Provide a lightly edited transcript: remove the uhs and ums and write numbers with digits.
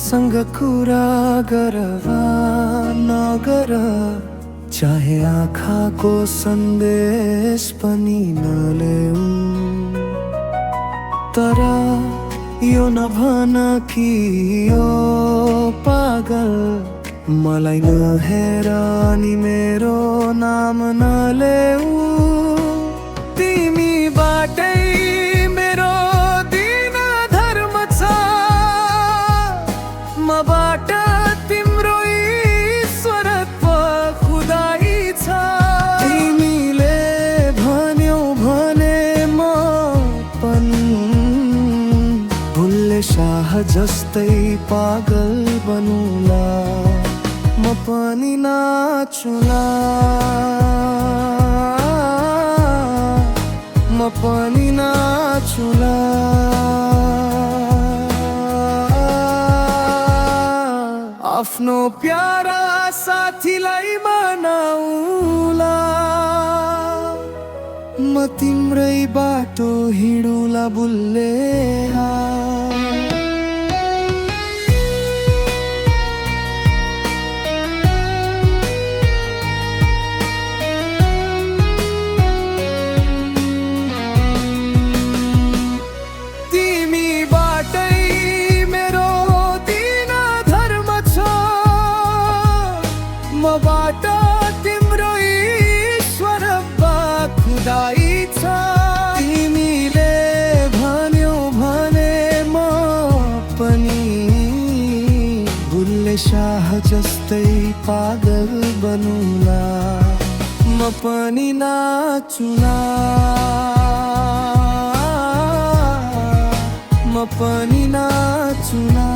मसँग कुरा गरवा नगर, चाहे आँखाको सन्देश पनि नलेऊ, तर यो नभन कि यो पागल मलाई नहेर नि मेरो नाम नलेऊ। तिमीबाटै मेरो दिन धर्म छ, मबाट तिम्रो ईश्वरत्व खुदाई छ। तिमीले भन्यौ भने म पनि भुल्ले शाह जस्तै पागल बनुला, म पनि नाचुला, म पनि नाचुला। आफ्नो प्यारा साथीलाई मनाउला, म तिम्रै बाटो हिँडुला बुल्ले। मबाट तिम्रो ईश्वर खुदाई छ। तिमीले भन्यौ भने म पनि भुल्ले शाह जस्तै पागल बनुला, म पनि नाचुला, म पनि नाचुला।